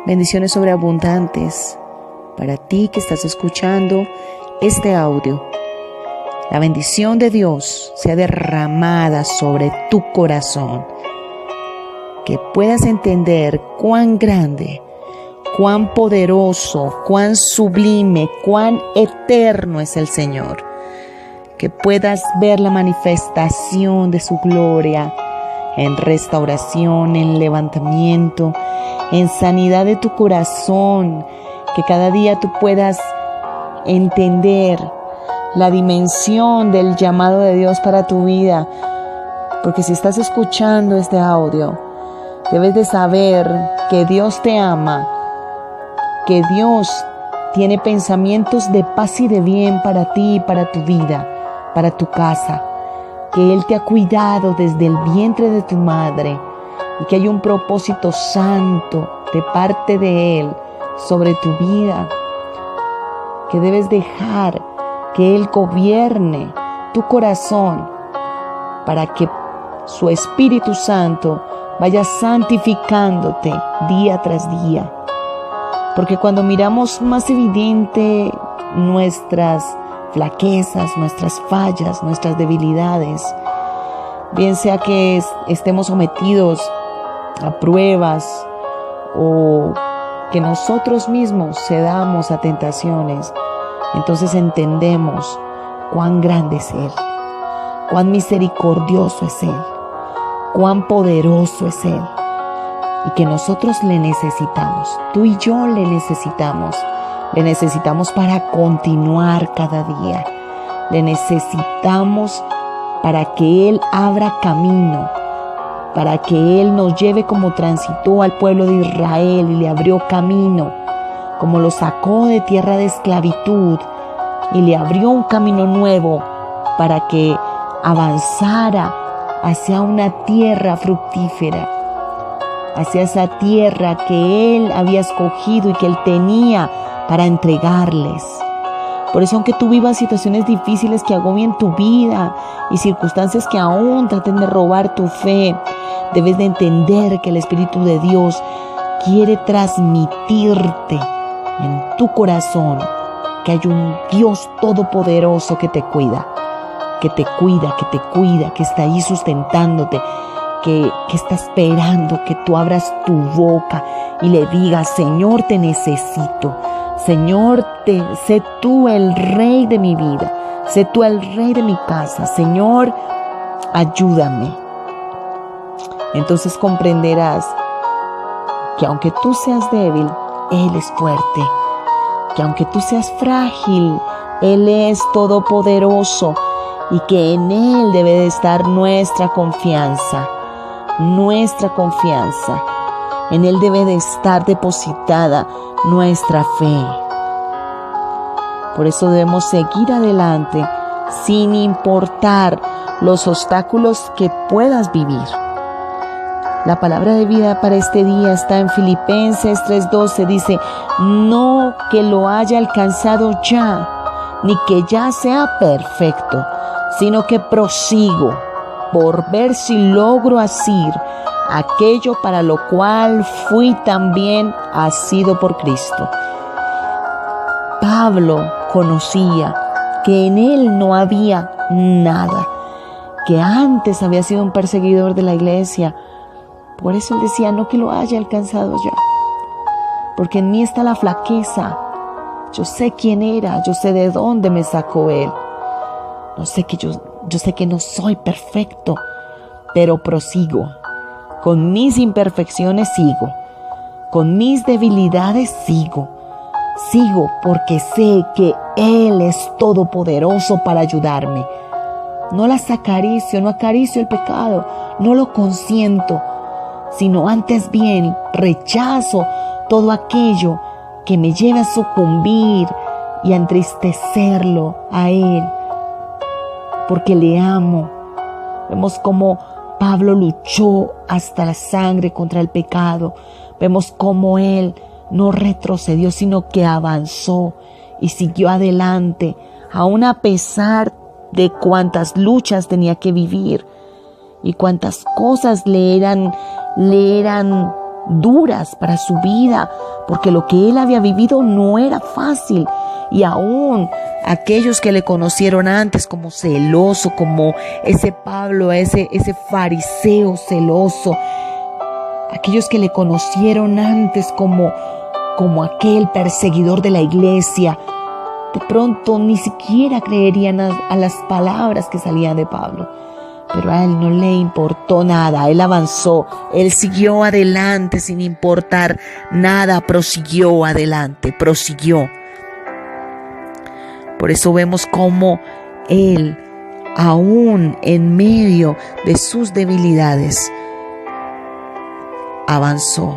bendiciones sobreabundantes para ti que estás escuchando este audio. La bendición de Dios sea derramada sobre tu corazón, que puedas entender cuán grande, cuán poderoso, cuán sublime, cuán eterno es el Señor. Que puedas ver la manifestación de su gloria en restauración, en levantamiento, en sanidad de tu corazón. Que cada día tú puedas entender la dimensión del llamado de Dios para tu vida. Porque si estás escuchando este audio, debes de saber que Dios te ama, que Dios tiene pensamientos de paz y de bien para ti y para tu vida, para tu casa, que Él te ha cuidado desde el vientre de tu madre y que hay un propósito santo de parte de Él sobre tu vida, que debes dejar que Él gobierne tu corazón para que su Espíritu Santo vaya santificándote día tras día. Porque cuando miramos más evidente nuestras flaquezas, nuestras fallas, nuestras debilidades, bien sea que estemos sometidos a pruebas o que nosotros mismos cedamos a tentaciones, entonces entendemos cuán grande es Él, cuán misericordioso es Él, cuán poderoso es Él, y que nosotros le necesitamos, tú y yo le necesitamos para continuar cada día, le necesitamos para que Él abra camino, para que Él nos lleve como transitó al pueblo de Israel y le abrió camino, como lo sacó de tierra de esclavitud y le abrió un camino nuevo para que avanzara hacia una tierra fructífera, hacia esa tierra que Él había escogido y que Él tenía para entregarles. Por eso, aunque tú vivas situaciones difíciles que agobien tu vida y circunstancias que aún traten de robar tu fe, debes de entender que el Espíritu de Dios quiere transmitirte en tu corazón que hay un Dios todopoderoso que te cuida, que está ahí sustentándote, que está esperando que tú abras tu boca y le digas: Señor, te necesito. Señor, sé tú el rey de mi vida, sé tú el rey de mi casa. Señor, ayúdame. Entonces comprenderás que aunque tú seas débil, Él es fuerte. Que aunque tú seas frágil, Él es todopoderoso y que en Él debe de estar nuestra confianza. En Él debe de estar depositada nuestra fe. Por eso debemos seguir adelante sin importar los obstáculos que puedas vivir. La palabra de vida para este día está en Filipenses 3:12. Dice: no que lo haya alcanzado ya, ni que ya sea perfecto, sino que prosigo por ver si logro asir aquello para lo cual fui también asido por Cristo. Pablo conocía que en él no había nada, que antes había sido un perseguidor de la iglesia. Por eso él decía: no que lo haya alcanzado ya, porque en mí está la flaqueza. Yo sé quién era, yo sé de dónde me sacó Él. Yo sé que no soy perfecto, pero prosigo. Con mis imperfecciones sigo, con mis debilidades sigo porque sé que Él es todopoderoso para ayudarme. No las acaricio, no acaricio el pecado, no lo consiento, sino antes bien rechazo todo aquello que me lleve a sucumbir y a entristecerlo a Él, porque le amo. Vemos cómo Pablo luchó hasta la sangre contra el pecado. Vemos cómo él no retrocedió, sino que avanzó y siguió adelante, aun a pesar de cuántas luchas tenía que vivir y cuántas cosas le eran duras para su vida, porque lo que él había vivido no era fácil. Y aún aquellos que le conocieron antes como celoso, como ese Pablo, ese fariseo celoso, aquellos que le conocieron antes como aquel perseguidor de la iglesia, de pronto ni siquiera creerían a las palabras que salían de Pablo. Pero a él no le importó nada, él avanzó, él siguió adelante sin importar nada, prosiguió adelante, prosiguió. Por eso vemos cómo él, aún en medio de sus debilidades, avanzó.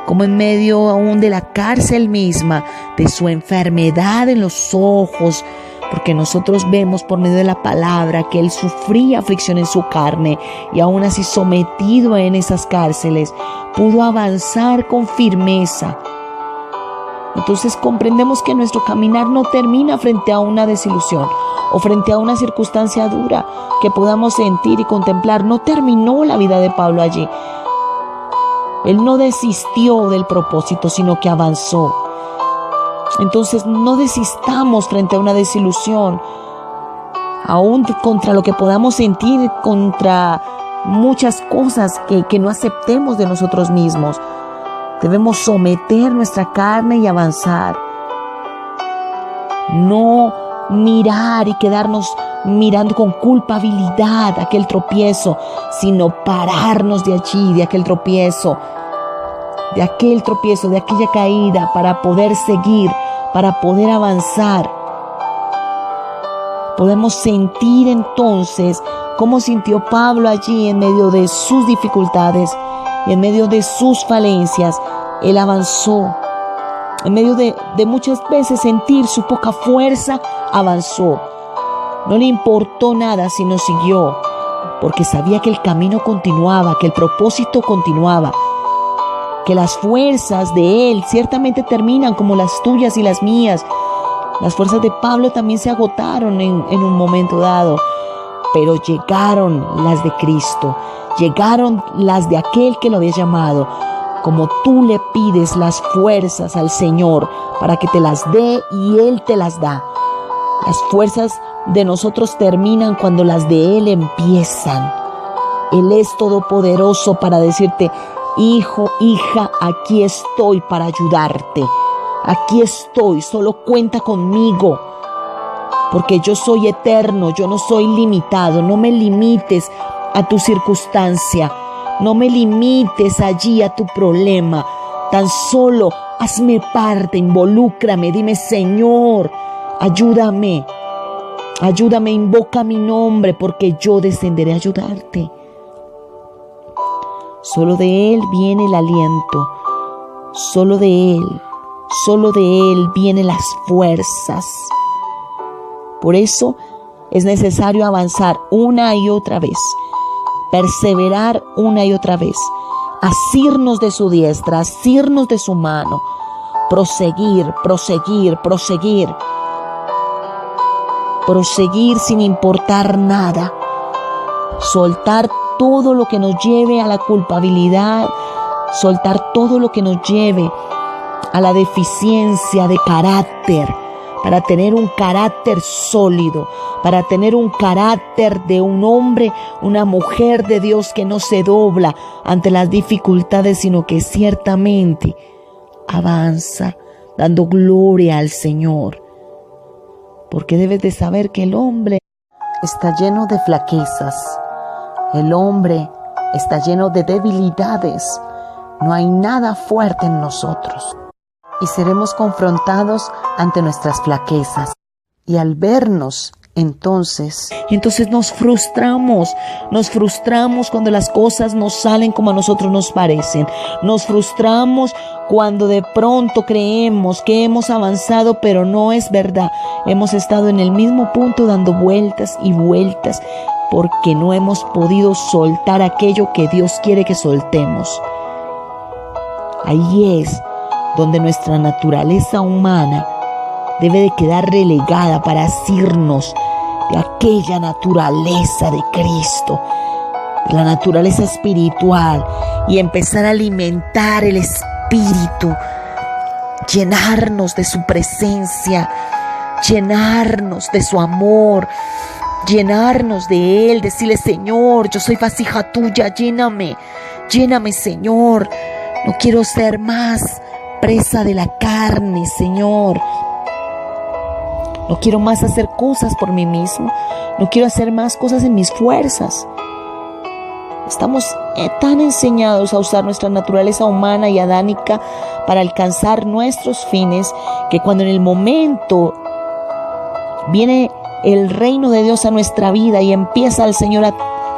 Como en medio aún de la cárcel misma, de su enfermedad en los ojos, porque nosotros vemos por medio de la palabra que él sufría aflicción en su carne y aún así sometido en esas cárceles, pudo avanzar con firmeza. Entonces comprendemos que nuestro caminar no termina frente a una desilusión o frente a una circunstancia dura que podamos sentir y contemplar. No terminó la vida de Pablo allí. Él no desistió del propósito, sino que avanzó. Entonces no desistamos frente a una desilusión, aún contra lo que podamos sentir, contra muchas cosas que no aceptemos de nosotros mismos. Debemos someter nuestra carne y avanzar. No mirar y quedarnos mirando con culpabilidad aquel tropiezo, sino pararnos de allí, de aquel tropiezo, de aquella caída, para poder seguir, para poder avanzar. Podemos sentir entonces cómo sintió Pablo allí en medio de sus dificultades y en medio de sus falencias. Él avanzó. En medio de muchas veces sentir su poca fuerza, avanzó. No le importó nada, sino siguió, porque sabía que el camino continuaba, que el propósito continuaba, que las fuerzas de él ciertamente terminan como las tuyas y las mías. Las fuerzas de Pablo también se agotaron en un momento dado, pero llegaron las de Cristo, llegaron las de aquel que lo había llamado. Como tú le pides las fuerzas al Señor para que te las dé y Él te las da. Las fuerzas de nosotros terminan cuando las de Él empiezan. Él es todopoderoso para decirte: hijo, hija, aquí estoy para ayudarte. Aquí estoy, solo cuenta conmigo. Porque yo soy eterno, yo no soy limitado. No me limites a tu circunstancia. No me limites allí a tu problema. Tan solo hazme parte, involúcrame. Dime: Señor, ayúdame. Ayúdame, invoca mi nombre, porque yo descenderé a ayudarte. Solo de Él viene el aliento. Solo de Él vienen las fuerzas. Por eso es necesario avanzar una y otra vez. Perseverar una y otra vez, asirnos de su diestra, asirnos de su mano, proseguir sin importar nada, soltar todo lo que nos lleve a la culpabilidad, soltar todo lo que nos lleve a la deficiencia de carácter, para tener un carácter sólido, para tener un carácter de un hombre, una mujer de Dios que no se dobla ante las dificultades, sino que ciertamente avanza dando gloria al Señor. Porque debes de saber que el hombre está lleno de flaquezas, el hombre está lleno de debilidades, no hay nada fuerte en nosotros. Y seremos confrontados ante nuestras flaquezas. Y al vernos, entonces nos frustramos cuando las cosas no salen como a nosotros nos parecen. Nos frustramos cuando de pronto creemos que hemos avanzado, pero no es verdad. Hemos estado en el mismo punto dando vueltas y vueltas, porque no hemos podido soltar aquello que Dios quiere que soltemos. Ahí es donde nuestra naturaleza humana debe de quedar relegada para asirnos de aquella naturaleza de Cristo, la naturaleza espiritual y empezar a alimentar el espíritu, llenarnos de su presencia, llenarnos de su amor, llenarnos de Él, decirle: Señor, yo soy vasija tuya, lléname, lléname, Señor. No quiero ser más presa de la carne, Señor. No quiero más hacer cosas por mí mismo. No quiero hacer más cosas en mis fuerzas. Estamos tan enseñados a usar nuestra naturaleza humana y adánica para alcanzar nuestros fines, que cuando en el momento viene el reino de Dios a nuestra vida y empieza el Señor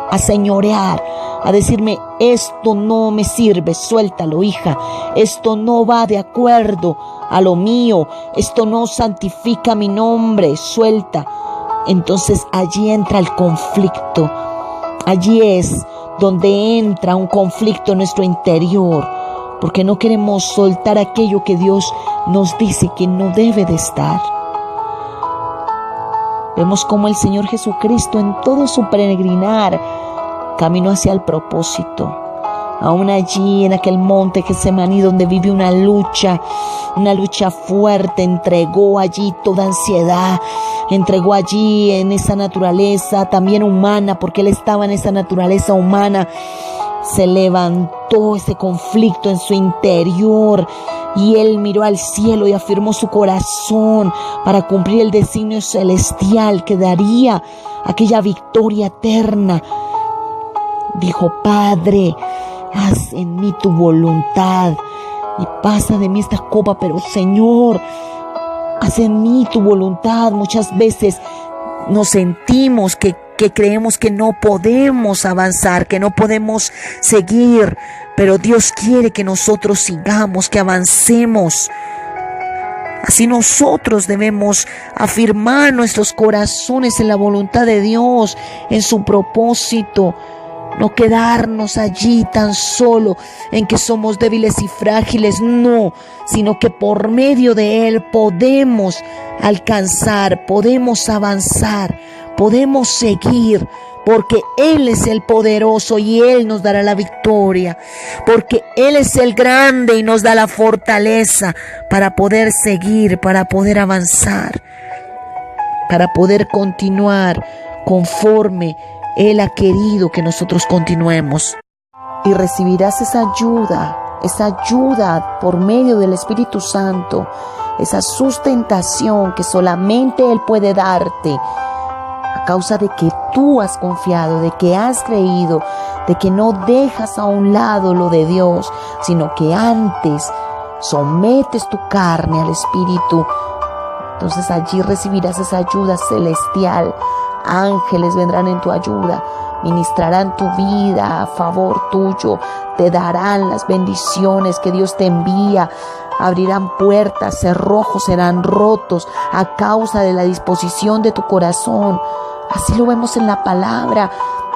a señorear, a decirme: esto no me sirve, suéltalo, hija, esto no va de acuerdo a lo mío, esto no santifica mi nombre, suelta. Entonces allí entra el conflicto, allí es donde entra un conflicto en nuestro interior, porque no queremos soltar aquello que Dios nos dice que no debe de estar. Vemos cómo el Señor Jesucristo en todo su peregrinar caminó hacia el propósito. Aún allí en aquel monte Getsemaní, donde vive una lucha fuerte, entregó allí toda ansiedad, entregó allí en esa naturaleza también humana, porque Él estaba en esa naturaleza humana. Se levantó ese conflicto en su interior y Él miró al cielo y afirmó su corazón para cumplir el designio celestial que daría aquella victoria eterna. Dijo: Padre, haz en mí tu voluntad y pasa de mí esta copa, pero Señor, haz en mí tu voluntad. Muchas veces nos sentimos que creemos que no podemos avanzar, que no podemos seguir, pero Dios quiere que nosotros sigamos, que avancemos. Así nosotros debemos afirmar nuestros corazones en la voluntad de Dios, en su propósito. No quedarnos allí tan solo en que somos débiles y frágiles, no, sino que por medio de Él podemos alcanzar, podemos avanzar, podemos seguir, porque Él es el poderoso y Él nos dará la victoria, porque Él es el grande y nos da la fortaleza para poder seguir, para poder avanzar, para poder continuar conforme Él ha querido que nosotros continuemos. Y recibirás esa ayuda por medio del Espíritu Santo, esa sustentación que solamente Él puede darte, a causa de que tú has confiado, de que has creído, de que no dejas a un lado lo de Dios, sino que antes sometes tu carne al Espíritu. Entonces allí recibirás esa ayuda celestial. Ángeles vendrán en tu ayuda, ministrarán tu vida a favor tuyo, te darán las bendiciones que Dios te envía, abrirán puertas, cerrojos serán rotos a causa de la disposición de tu corazón. Así lo vemos en la palabra,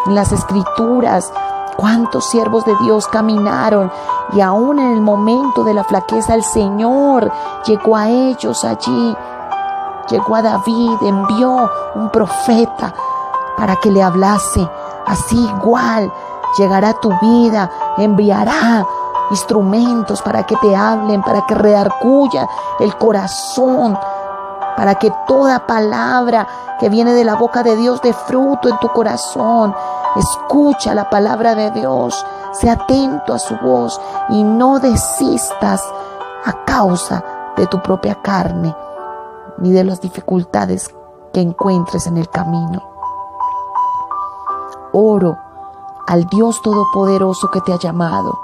en las escrituras. Cuántos siervos de Dios caminaron y aún en el momento de la flaqueza el Señor llegó a ellos allí. Llegó a David, envió un profeta para que le hablase. Así igual llegará a tu vida, enviará instrumentos para que te hablen, para que redarguya el corazón, para que toda palabra que viene de la boca de Dios dé fruto en tu corazón. Escucha la palabra de Dios, sé atento a su voz y no desistas a causa de tu propia carne ni de las dificultades que encuentres en el camino. Oro al Dios Todopoderoso que te ha llamado,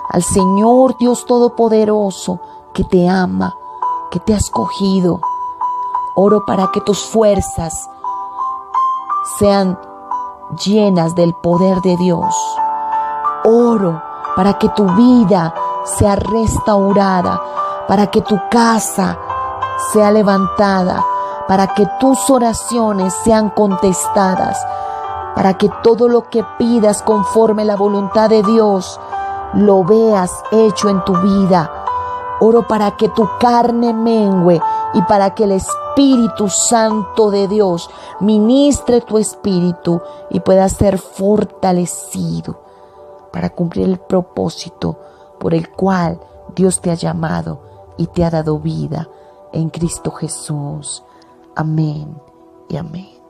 al Señor Dios Todopoderoso que te ama, que te ha escogido. Oro para que tus fuerzas sean llenas del poder de Dios. Oro para que tu vida sea restaurada, para que tu casa sea levantada, para que tus oraciones sean contestadas, para que todo lo que pidas conforme la voluntad de Dios lo veas hecho en tu vida. Oro para que tu carne mengüe y para que el Espíritu Santo de Dios ministre tu espíritu y pueda ser fortalecido para cumplir el propósito por el cual Dios te ha llamado y te ha dado vida en Cristo Jesús. Amén y amén.